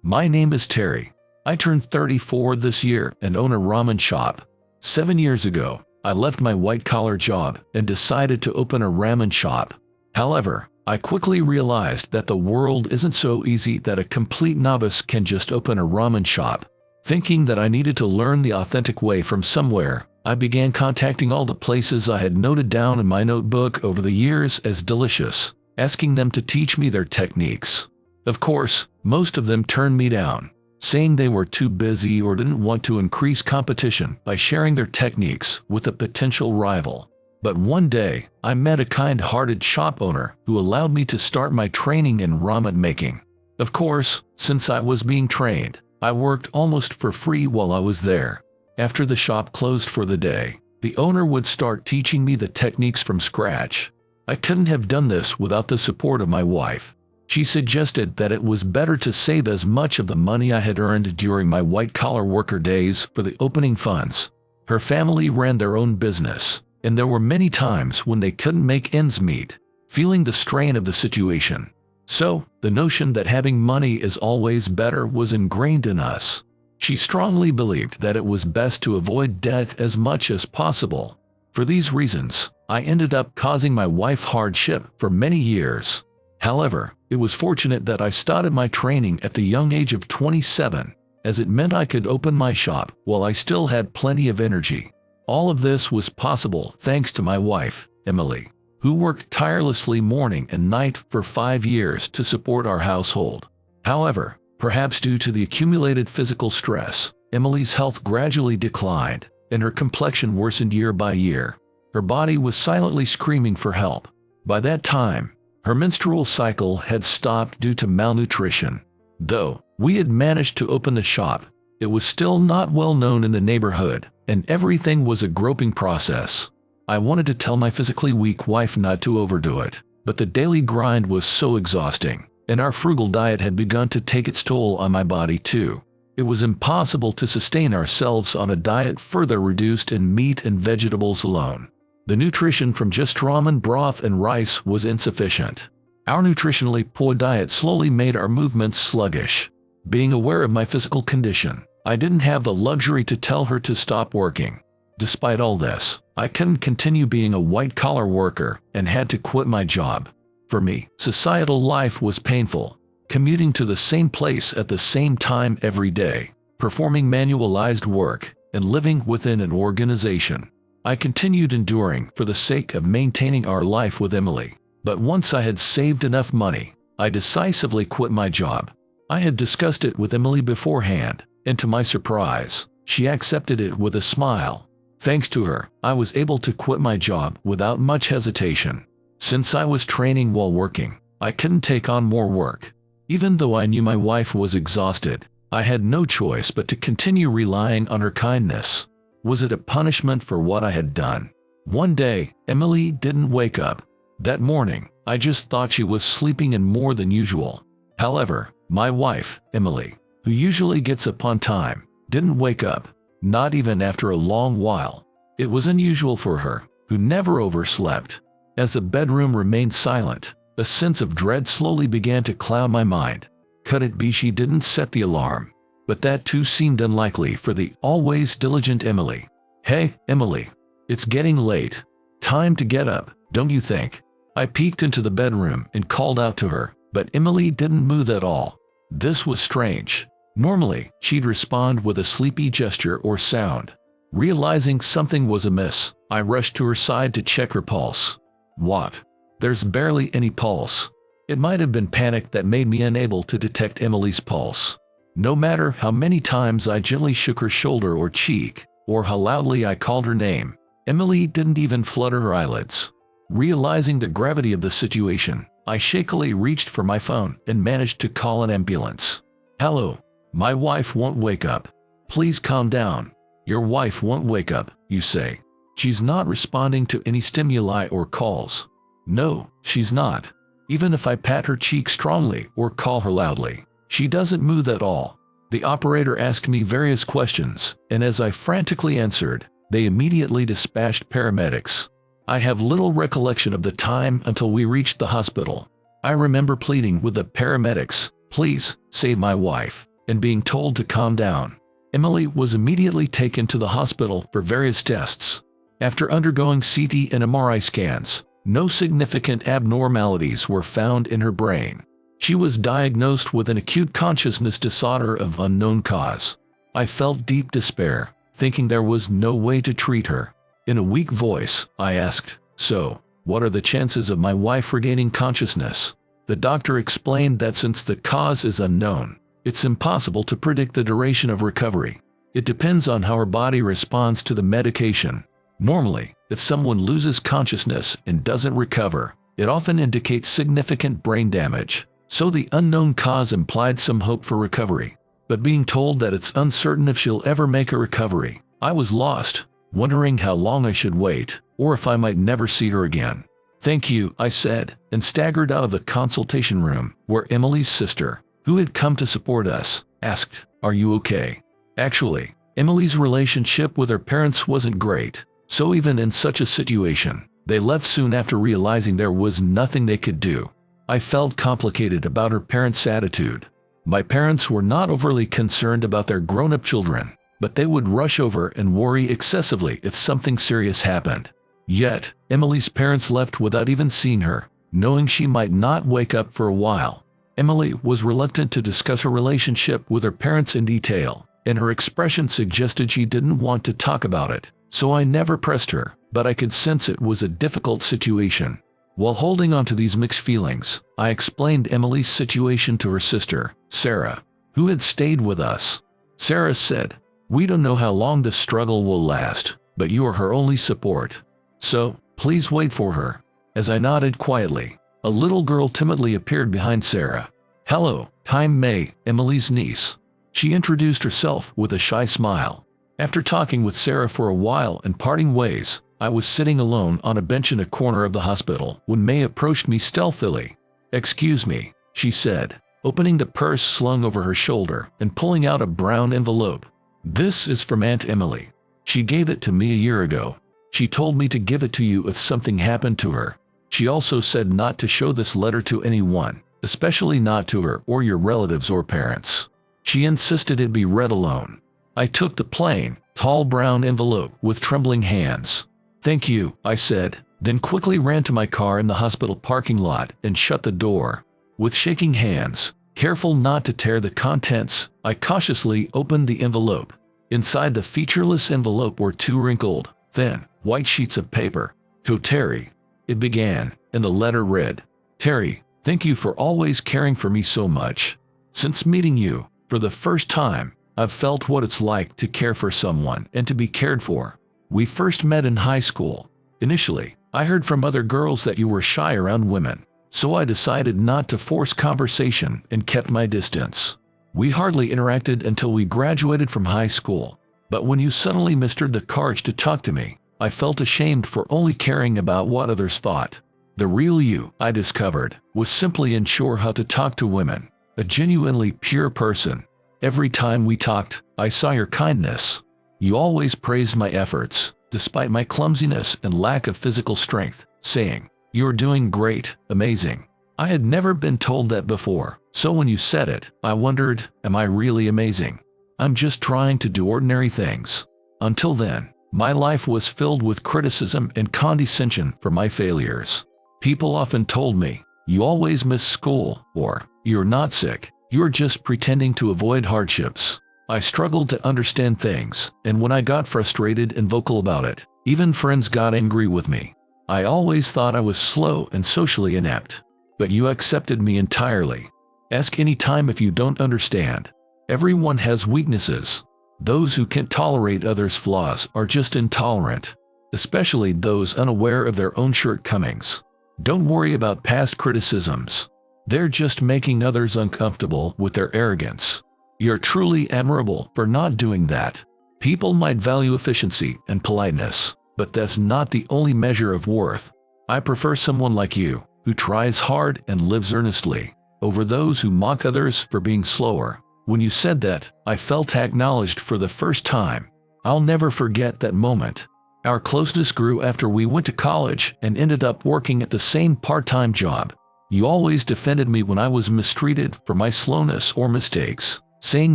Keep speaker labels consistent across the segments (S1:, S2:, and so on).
S1: My name is Terry. I turned 34 this year and own a ramen shop. 7 years ago, I left my white-collar job and decided to open a ramen shop. However, I quickly realized that the world isn't so easy that a complete novice can just open a ramen shop. Thinking that I needed to learn the authentic way from somewhere, I began contacting all the places I had noted down in my notebook over the years as delicious, asking them to teach me their techniques. Of course, most of them turned me down, saying they were too busy or didn't want to increase competition by sharing their techniques with a potential rival. But one day, I met a kind-hearted shop owner who allowed me to start my training in ramen making. Of course, since I was being trained, I worked almost for free while I was there. After the shop closed for the day, the owner would start teaching me the techniques from scratch. I couldn't have done this without the support of my wife. She suggested that it was better to save as much of the money I had earned during my white-collar worker days for the opening funds. Her family ran their own business, and there were many times when they couldn't make ends meet, feeling the strain of the situation. So, the notion that having money is always better was ingrained in us. She strongly believed that it was best to avoid debt as much as possible. For these reasons, I ended up causing my wife hardship for many years. However, it was fortunate that I started my training at the young age of 27, as it meant I could open my shop while I still had plenty of energy. All of this was possible thanks to my wife, Emily, who worked tirelessly morning and night for 5 years to support our household. However, perhaps due to the accumulated physical stress, Emily's health gradually declined, and her complexion worsened year by year. Her body was silently screaming for help. By that time, her menstrual cycle had stopped due to malnutrition. Though we had managed to open the shop, it was still not well known in the neighborhood, and everything was a groping process. I wanted to tell my physically weak wife not to overdo it, but the daily grind was so exhausting, and our frugal diet had begun to take its toll on my body too. It was impossible to sustain ourselves on a diet further reduced in meat and vegetables alone. The nutrition from just ramen broth and rice was insufficient. Our nutritionally poor diet slowly made our movements sluggish. Being aware of my physical condition, I didn't have the luxury to tell her to stop working. Despite all this, I couldn't continue being a white-collar worker and had to quit my job. For me, societal life was painful. Commuting to the same place at the same time every day, performing manualized work, and living within an organization. I continued enduring for the sake of maintaining our life with Emily. But once I had saved enough money, I decisively quit my job. I had discussed it with Emily beforehand, and to my surprise, she accepted it with a smile. Thanks to her, I was able to quit my job without much hesitation. Since I was training while working, I couldn't take on more work. Even though I knew my wife was exhausted, I had no choice but to continue relying on her kindness. Was it a punishment for what I had done? One day, Emily didn't wake up. That morning, I just thought she was sleeping in more than usual. However, my wife, Emily, who usually gets up on time, didn't wake up, not even after a long while. It was unusual for her, who never overslept. As the bedroom remained silent, a sense of dread slowly began to cloud my mind. Could it be she didn't set the alarm? But that too seemed unlikely for the always diligent Emily. "Hey, Emily, it's getting late. Time to get up, don't you think?" I peeked into the bedroom and called out to her, but Emily didn't move at all. This was strange. Normally, she'd respond with a sleepy gesture or sound. Realizing something was amiss, I rushed to her side to check her pulse. What? There's barely any pulse. It might have been panic that made me unable to detect Emily's pulse. No matter how many times I gently shook her shoulder or cheek, or how loudly I called her name, Emily didn't even flutter her eyelids. Realizing the gravity of the situation, I shakily reached for my phone and managed to call an ambulance. "Hello, my wife won't wake up. Please calm down." "Your wife won't wake up, you say? She's not responding to any stimuli or calls." "No, she's not. Even if I pat her cheek strongly or call her loudly, she doesn't move at all." The operator asked me various questions, and as I frantically answered, they immediately dispatched paramedics. I have little recollection of the time until we reached the hospital. I remember pleading with the paramedics, "Please, save my wife. and being told to calm down. Emily was immediately taken to the hospital for various tests. After undergoing CT and MRI scans, no significant abnormalities were found in her brain. She was diagnosed with an acute consciousness disorder of unknown cause. I felt deep despair, thinking there was no way to treat her. In a weak voice, I asked, "So, what are the chances of my wife regaining consciousness?" The doctor explained that since the cause is unknown, it's impossible to predict the duration of recovery. It depends on how her body responds to the medication. Normally, if someone loses consciousness and doesn't recover, it often indicates significant brain damage. So the unknown cause implied some hope for recovery. But being told that it's uncertain if she'll ever make a recovery, I was lost, wondering how long I should wait, or if I might never see her again. "Thank you," I said, and staggered out of the consultation room, where Emily's sister, who had come to support us, asked, "Are you okay?" Actually, Emily's relationship with her parents wasn't great, so even in such a situation, they left soon after realizing there was nothing they could do. I felt complicated about her parents' attitude. My parents were not overly concerned about their grown-up children, but they would rush over and worry excessively if something serious happened. Yet, Emily's parents left without even seeing her, knowing she might not wake up for a while. Emily was reluctant to discuss her relationship with her parents in detail, and her expression suggested she didn't want to talk about it, so I never pressed her, but I could sense it was a difficult situation. While holding on to these mixed feelings, I explained Emily's situation to her sister, Sarah, who had stayed with us. Sarah said, "We don't know how long this struggle will last, but you are her only support. So, please wait for her." As I nodded quietly, a little girl timidly appeared behind Sarah. "Hello, I'm May, Emily's niece." She introduced herself with a shy smile. After talking with Sarah for a while and parting ways, I was sitting alone on a bench in a corner of the hospital when May approached me stealthily. "Excuse me," she said, opening the purse slung over her shoulder and pulling out a brown envelope. "This is from Aunt Emily. She gave it to me a year ago. She told me to give it to you if something happened to her. She also said not to show this letter to anyone, especially not to her or your relatives or parents. She insisted it be read alone." I took the plain, tall brown envelope with trembling hands. "Thank you," I said, then quickly ran to my car in the hospital parking lot and shut the door. With shaking hands, careful not to tear the contents, I cautiously opened the envelope. Inside the featureless envelope were two wrinkled, thin, white sheets of paper. "To Terry," it began, and the letter read, "Terry, thank you for always caring for me so much. Since meeting you, for the first time, I've felt what it's like to care for someone and to be cared for. We first met in high school. Initially, I heard from other girls that you were shy around women, so I decided not to force conversation and kept my distance. We hardly interacted until we graduated from high school, but when you suddenly mustered the courage to talk to me, I felt ashamed for only caring about what others thought. The real you, I discovered, was simply unsure how to talk to women, a genuinely pure person. Every time we talked, I saw your kindness. You always praised my efforts, despite my clumsiness and lack of physical strength, saying, 'You're doing great, amazing.' I had never been told that before, so when you said it, I wondered, am I really amazing? I'm just trying to do ordinary things. Until then, my life was filled with criticism and condescension for my failures. People often told me, 'You always miss school,' or 'You're not sick, you're just pretending to avoid hardships.' I struggled to understand things, and when I got frustrated and vocal about it, even friends got angry with me. I always thought I was slow and socially inept. But you accepted me entirely. Ask any time if you don't understand. Everyone has weaknesses. Those who can't tolerate others' flaws are just intolerant, especially those unaware of their own shortcomings. Don't worry about past criticisms. They're just making others uncomfortable with their arrogance. You're truly admirable for not doing that. People might value efficiency and politeness, but that's not the only measure of worth. I prefer someone like you, who tries hard and lives earnestly, over those who mock others for being slower." When you said that, I felt acknowledged for the first time. I'll never forget that moment. Our closeness grew after we went to college and ended up working at the same part-time job. You always defended me when I was mistreated for my slowness or mistakes. saying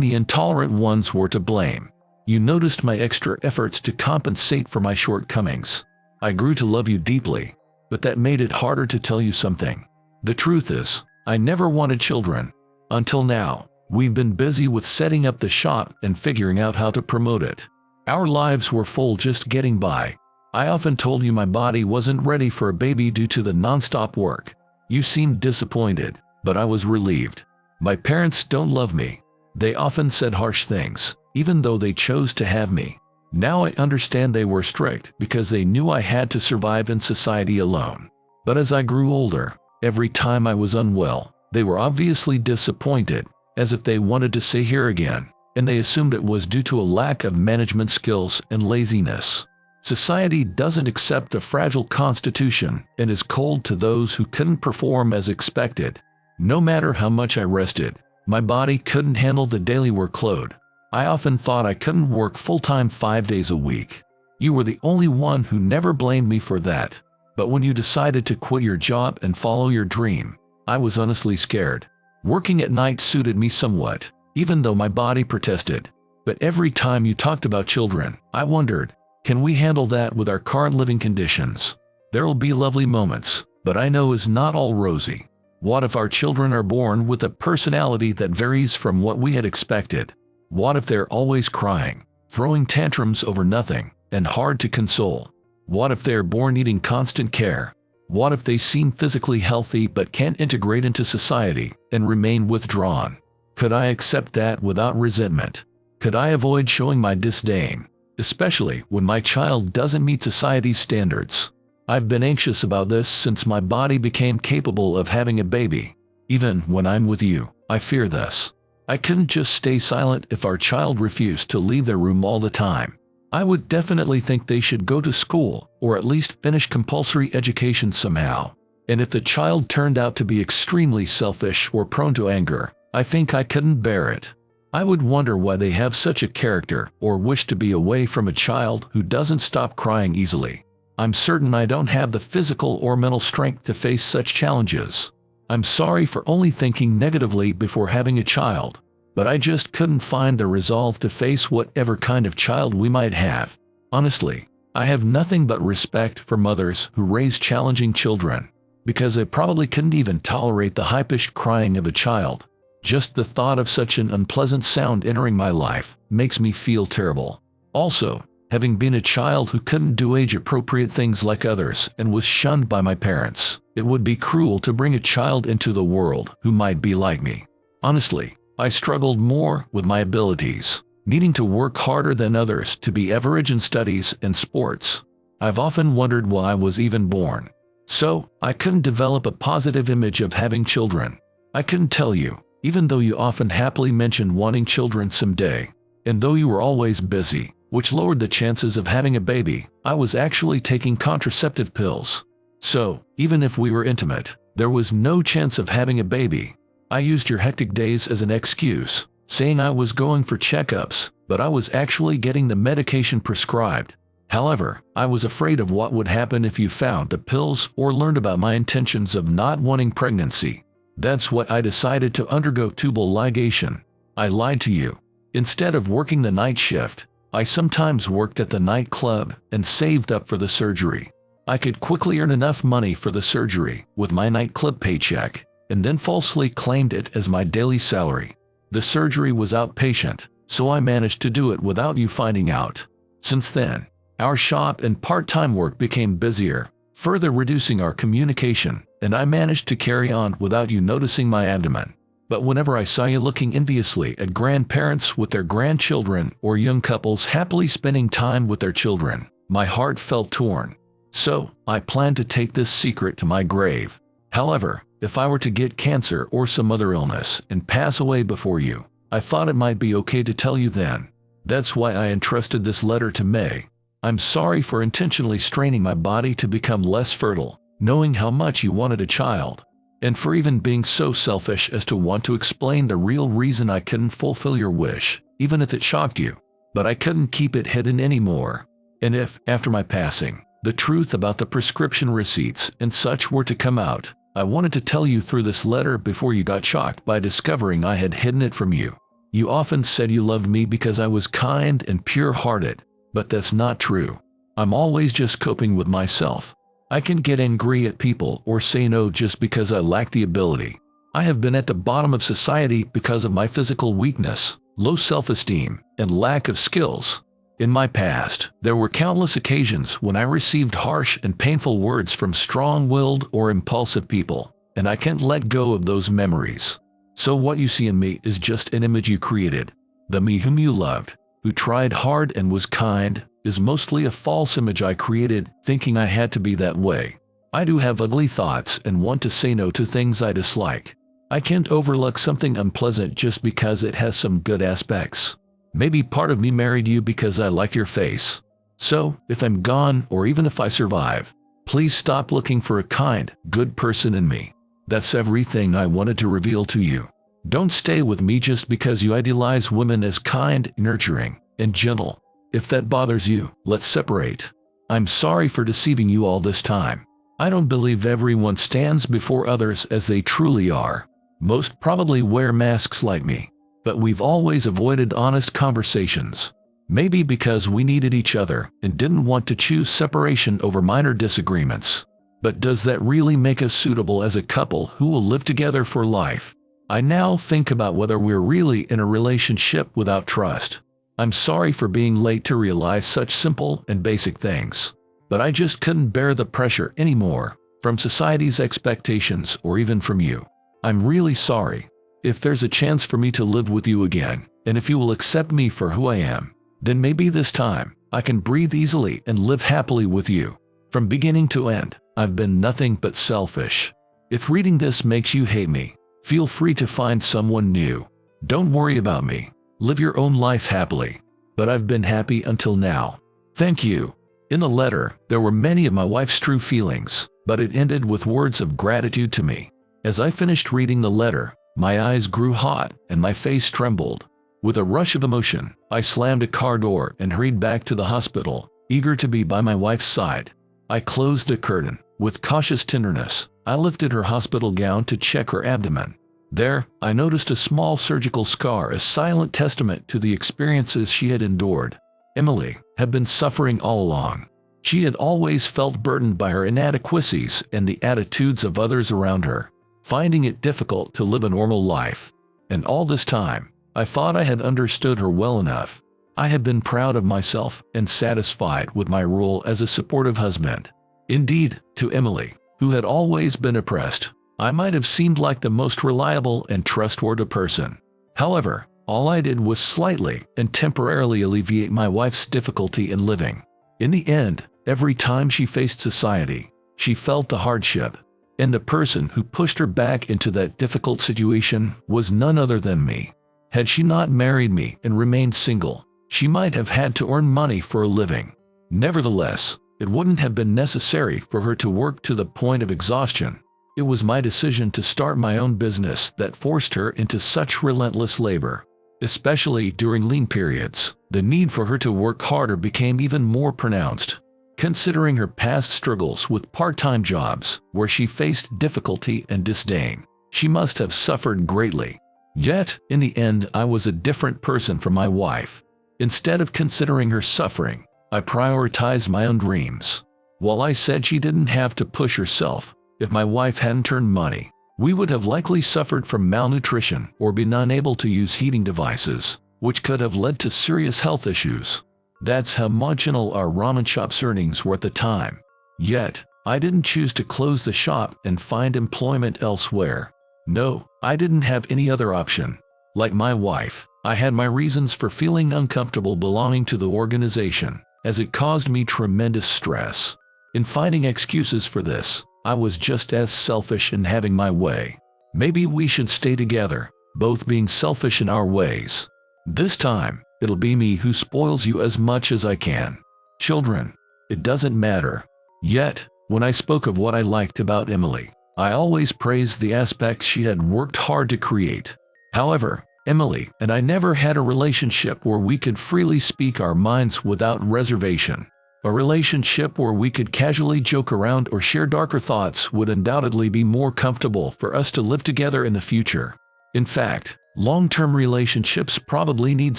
S1: the intolerant ones were to blame. You noticed my extra efforts to compensate for my shortcomings. I grew to love you deeply, but that made it harder to tell you something. The truth is, I never wanted children. Until now, we've been busy with setting up the shop and figuring out how to promote it. Our lives were full just getting by. I often told you my body wasn't ready for a baby due to the non-stop work. You seemed disappointed, but I was relieved. My parents don't love me. They often said harsh things, even though they chose to have me. Now I understand they were strict because they knew I had to survive in society alone. But as I grew older, every time I was unwell, they were obviously disappointed, as if they wanted to stay here again, and they assumed it was due to a lack of management skills and laziness. Society doesn't accept a fragile constitution and is cold to those who couldn't perform as expected. No matter how much I rested, my body couldn't handle the daily workload. I often thought I couldn't work full-time 5 days a week. You were the only one who never blamed me for that. But when you decided to quit your job and follow your dream, I was honestly scared. Working at night suited me somewhat, even though my body protested. But every time you talked about children, I wondered, can we handle that with our current living conditions? There'll be lovely moments, but I know it's not all rosy. What if our children are born with a personality that varies from what we had expected? What if they're always crying, throwing tantrums over nothing, and hard to console? What if they're born needing constant care? What if they seem physically healthy but can't integrate into society and remain withdrawn? Could I accept that without resentment? Could I avoid showing my disdain, especially when my child doesn't meet society's standards? I've been anxious about this since my body became capable of having a baby. Even when I'm with you, I fear this. I couldn't just stay silent if our child refused to leave their room all the time. I would definitely think they should go to school or at least finish compulsory education somehow. And if the child turned out to be extremely selfish or prone to anger, I think I couldn't bear it. I would wonder why they have such a character or wish to be away from a child who doesn't stop crying easily. I'm certain I don't have the physical or mental strength to face such challenges. I'm sorry for only thinking negatively before having a child, but I just couldn't find the resolve to face whatever kind of child we might have. Honestly, I have nothing but respect for mothers who raise challenging children, because I probably couldn't even tolerate the high-pitched crying of a child. Just the thought of such an unpleasant sound entering my life makes me feel terrible. Also, having been a child who couldn't do age-appropriate things like others and was shunned by my parents, it would be cruel to bring a child into the world who might be like me. Honestly, I struggled more with my abilities, needing to work harder than others to be average in studies and sports. I've often wondered why I was even born. So, I couldn't develop a positive image of having children. I couldn't tell you, even though you often happily mentioned wanting children someday, and though you were always busy, which lowered the chances of having a baby, I was actually taking contraceptive pills. So, even if we were intimate, there was no chance of having a baby. I used your hectic days as an excuse, saying I was going for checkups, but I was actually getting the medication prescribed. However, I was afraid of what would happen if you found the pills or learned about my intentions of not wanting pregnancy. That's why I decided to undergo tubal ligation. I lied to you. Instead of working the night shift, I sometimes worked at the nightclub and saved up for the surgery. I could quickly earn enough money for the surgery with my nightclub paycheck, and then falsely claimed it as my daily salary. The surgery was outpatient, so I managed to do it without you finding out. Since then, our shop and part-time work became busier, further reducing our communication, and I managed to carry on without you noticing my abdomen. But whenever I saw you looking enviously at grandparents with their grandchildren or young couples happily spending time with their children, my heart felt torn. So, I planned to take this secret to my grave. However, if I were to get cancer or some other illness and pass away before you, I thought it might be okay to tell you then. That's why I entrusted this letter to May. I'm sorry for intentionally straining my body to become less fertile, knowing how much you wanted a child, and for even being so selfish as to want to explain the real reason I couldn't fulfill your wish, even if it shocked you. But I couldn't keep it hidden anymore. And if, after my passing, the truth about the prescription receipts and such were to come out, I wanted to tell you through this letter before you got shocked by discovering I had hidden it from you. You often said you loved me because I was kind and pure-hearted, but that's not true. I'm always just coping with myself. I can get angry at people or say no just because I lack the ability. I have been at the bottom of society because of my physical weakness, low self-esteem, and lack of skills. In my past, there were countless occasions when I received harsh and painful words from strong-willed or impulsive people, and I can't let go of those memories. So what you see in me is just an image you created. The me whom you loved, who tried hard and was kind, is mostly a false image I created, thinking I had to be that way. I do have ugly thoughts and want to say no to things I dislike. I can't overlook something unpleasant just because it has some good aspects. Maybe part of me married you because I like your face. So, if I'm gone or even if I survive, please stop looking for a kind, good person in me. That's everything I wanted to reveal to you. Don't stay with me just because you idealize women as kind, nurturing, and gentle. If that bothers you, let's separate. I'm sorry for deceiving you all this time. I don't believe everyone stands before others as they truly are. Most probably wear masks like me. But we've always avoided honest conversations. Maybe because we needed each other and didn't want to choose separation over minor disagreements. But does that really make us suitable as a couple who will live together for life? I now think about whether we're really in a relationship without trust. I'm sorry for being late to realize such simple and basic things. But I just couldn't bear the pressure anymore, from society's expectations or even from you. I'm really sorry. If there's a chance for me to live with you again, and if you will accept me for who I am, then maybe this time, I can breathe easily and live happily with you. From beginning to end, I've been nothing but selfish. If reading this makes you hate me, feel free to find someone new. Don't worry about me. Live your own life happily. But I've been happy until now. Thank you. In the letter, there were many of my wife's true feelings, but it ended with words of gratitude to me. As I finished reading the letter, my eyes grew hot and my face trembled. With a rush of emotion, I slammed a car door and hurried back to the hospital, eager to be by my wife's side. I closed the curtain. With cautious tenderness, I lifted her hospital gown to check her abdomen. There, I noticed a small surgical scar, a silent testament to the experiences she had endured. Emily had been suffering all along. She had always felt burdened by her inadequacies and the attitudes of others around her, finding it difficult to live a normal life. And all this time, I thought I had understood her well enough. I had been proud of myself and satisfied with my role as a supportive husband. Indeed, to Emily, who had always been oppressed, I might have seemed like the most reliable and trustworthy person. However, all I did was slightly and temporarily alleviate my wife's difficulty in living. In the end, every time she faced society, she felt the hardship. And the person who pushed her back into that difficult situation was none other than me. Had she not married me and remained single, she might have had to earn money for a living. Nevertheless, it wouldn't have been necessary for her to work to the point of exhaustion. It was my decision to start my own business that forced her into such relentless labor. Especially during lean periods, the need for her to work harder became even more pronounced. Considering her past struggles with part-time jobs, where she faced difficulty and disdain, she must have suffered greatly. Yet, in the end, I was a different person from my wife. Instead of considering her suffering, I prioritized my own dreams. While I said she didn't have to push herself, if my wife hadn't earned money, we would have likely suffered from malnutrition or been unable to use heating devices, which could have led to serious health issues. That's how marginal our ramen shop's earnings were at the time. Yet, I didn't choose to close the shop and find employment elsewhere. No, I didn't have any other option. Like my wife, I had my reasons for feeling uncomfortable belonging to the organization, as it caused me tremendous stress. In finding excuses for this, I was just as selfish in having my way. Maybe we should stay together, both being selfish in our ways. This time, it'll be me who spoils you as much as I can. Children, it doesn't matter. Yet, when I spoke of what I liked about Emily, I always praised the aspects she had worked hard to create. However, Emily and I never had a relationship where we could freely speak our minds without reservation. A relationship where we could casually joke around or share darker thoughts would undoubtedly be more comfortable for us to live together in the future. In fact, Long-term relationships probably need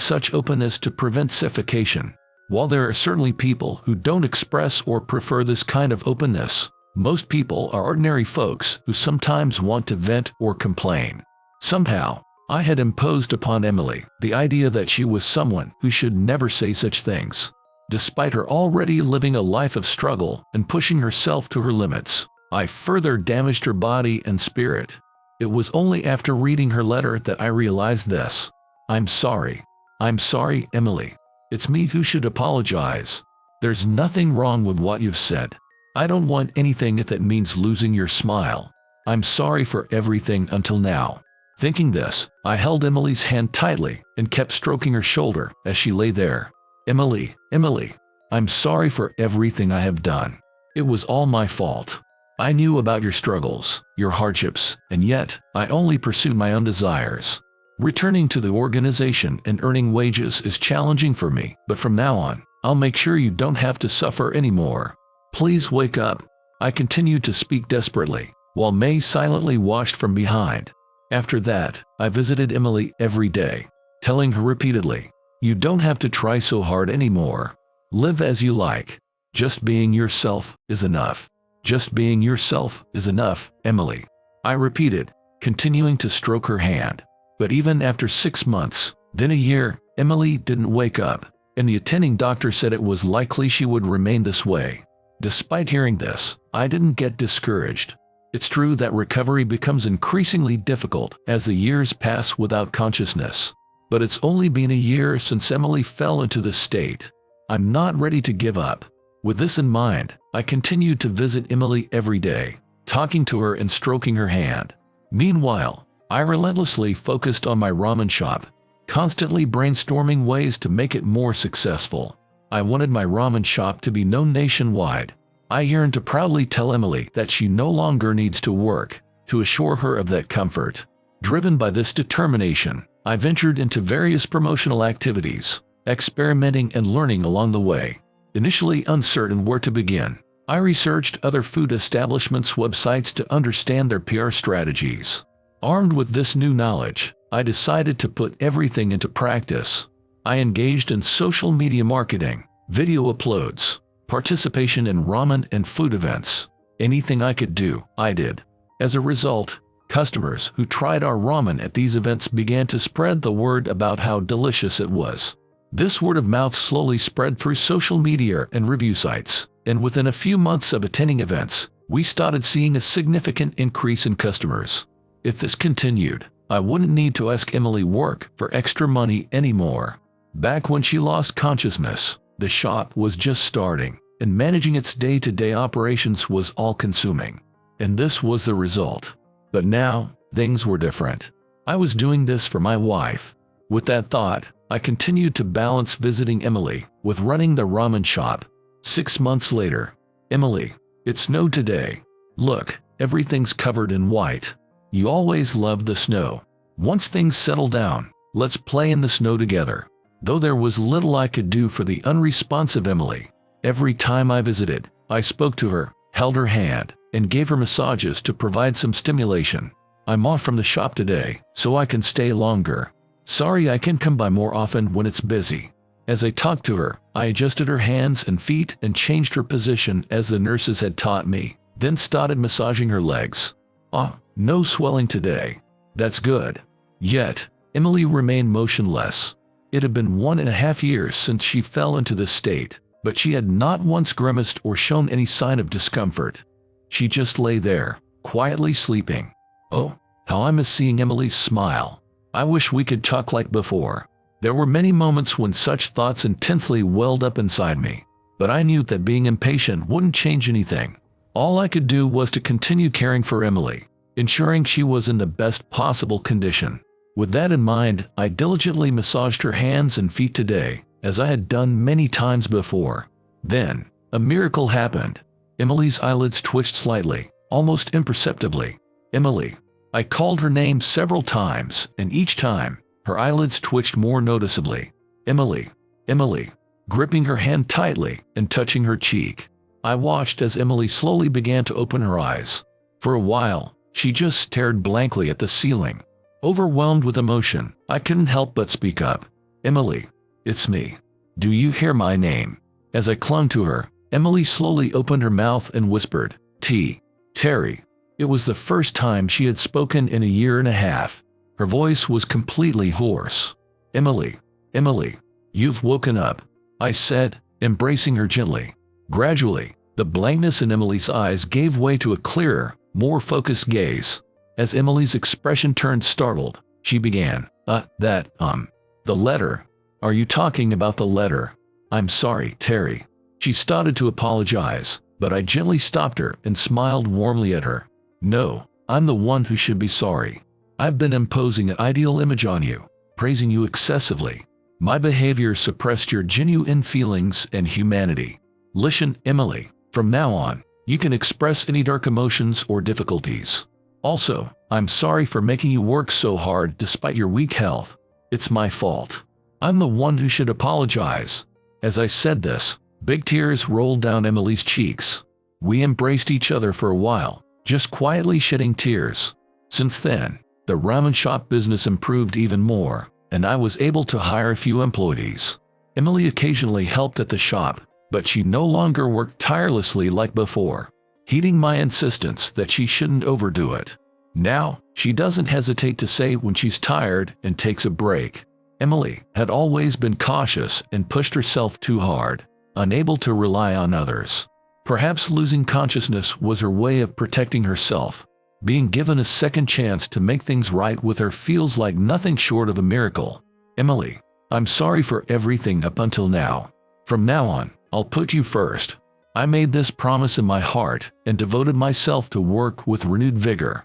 S1: such openness to prevent suffocation. While there are certainly people who don't express or prefer this kind of openness, most people are ordinary folks who sometimes want to vent or complain. Somehow, I had imposed upon Emily the idea that she was someone who should never say such things. Despite her already living a life of struggle and pushing herself to her limits, I further damaged her body and spirit. It was only after reading her letter that I realized this. I'm sorry. I'm sorry, Emily. It's me who should apologize. There's nothing wrong with what you've said. I don't want anything if that means losing your smile. I'm sorry for everything until now. Thinking this, I held Emily's hand tightly and kept stroking her shoulder as she lay there. Emily, Emily, I'm sorry for everything I have done. It was all my fault. I knew about your struggles, your hardships, and yet I only pursued my own desires. Returning to the organization and earning wages is challenging for me, but from now on, I'll make sure you don't have to suffer anymore. Please wake up. I continued to speak desperately, while May silently watched from behind. After that, I visited Emily every day, telling her repeatedly, you don't have to try so hard anymore. Live as you like. Just being yourself is enough. Just being yourself is enough, Emily. I repeated, continuing to stroke her hand. But even after 6 months, then a year, Emily didn't wake up, and the attending doctor said it was likely she would remain this way. Despite hearing this, I didn't get discouraged. It's true that recovery becomes increasingly difficult as the years pass without consciousness. But it's only been a year since Emily fell into this state. I'm not ready to give up. With this in mind, I continued to visit Emily every day, talking to her and stroking her hand. Meanwhile, I relentlessly focused on my ramen shop, constantly brainstorming ways to make it more successful. I wanted my ramen shop to be known nationwide. I yearned to proudly tell Emily that she no longer needs to work, to assure her of that comfort. Driven by this determination, I ventured into various promotional activities, experimenting and learning along the way. Initially uncertain where to begin, I researched other food establishments' websites to understand their PR strategies. Armed with this new knowledge, I decided to put everything into practice. I engaged in social media marketing, video uploads, participation in ramen and food events. Anything I could do, I did. As a result, customers who tried our ramen at these events began to spread the word about how delicious it was. This word of mouth slowly spread through social media and review sites, and within a few months of attending events, we started seeing a significant increase in customers. If this continued, I wouldn't need to ask Emily work for extra money anymore. Back when she lost consciousness, the shop was just starting, and managing its day-to-day operations was all-consuming. And this was the result. But now, things were different. I was doing this for my wife. With that thought, I continued to balance visiting Emily with running the ramen shop. 6 months later, Emily, it snowed today. Look, everything's covered in white. You always loved the snow. Once things settle down, let's play in the snow together. Though there was little I could do for the unresponsive Emily, every time I visited, I spoke to her, held her hand, and gave her massages to provide some stimulation. I'm off from the shop today, so I can stay longer. Sorry I can't come by more often when it's busy. As I talked to her, I adjusted her hands and feet and changed her position as the nurses had taught me, then started massaging her legs. No swelling today. That's good. Yet, Emily remained motionless. It had been 1.5 years since she fell into this state, but she had not once grimaced or shown any sign of discomfort. She just lay there, quietly sleeping. Oh, how I miss seeing Emily's smile. I wish we could talk like before. There were many moments when such thoughts intensely welled up inside me, but I knew that being impatient wouldn't change anything. All I could do was to continue caring for Emily, ensuring she was in the best possible condition. With that in mind, I diligently massaged her hands and feet today, as I had done many times before. Then, a miracle happened. Emily's eyelids twitched slightly, almost imperceptibly. Emily. I called her name several times, and each time, her eyelids twitched more noticeably. Emily. Emily. Gripping her hand tightly and touching her cheek. I watched as Emily slowly began to open her eyes. For a while, she just stared blankly at the ceiling. Overwhelmed with emotion, I couldn't help but speak up. Emily, it's me. Do you hear my name? As I clung to her, Emily slowly opened her mouth and whispered, Terry. It was the first time she had spoken in a year and a half. Her voice was completely hoarse. Emily, you've woken up, I said, embracing her gently. Gradually, the blankness in Emily's eyes gave way to a clearer, more focused gaze. As Emily's expression turned startled, she began, the letter. Are you talking about the letter? I'm sorry, Terry. She started to apologize, but I gently stopped her and smiled warmly at her. No, I'm the one who should be sorry. I've been imposing an ideal image on you, praising you excessively. My behavior suppressed your genuine feelings and humanity. Listen, Emily, from now on, you can express any dark emotions or difficulties. Also, I'm sorry for making you work so hard despite your weak health. It's my fault. I'm the one who should apologize. As I said this, big tears rolled down Emily's cheeks. We embraced each other for a while, just quietly shedding tears. Since then, the ramen shop business improved even more, and I was able to hire a few employees. Emily occasionally helped at the shop, but she no longer worked tirelessly like before, heeding my insistence that she shouldn't overdo it. Now, she doesn't hesitate to say when she's tired and takes a break. Emily had always been cautious and pushed herself too hard, unable to rely on others. Perhaps losing consciousness was her way of protecting herself. Being given a second chance to make things right with her feels like nothing short of a miracle. Emily, I'm sorry for everything up until now. From now on, I'll put you first. I made this promise in my heart and devoted myself to work with renewed vigor.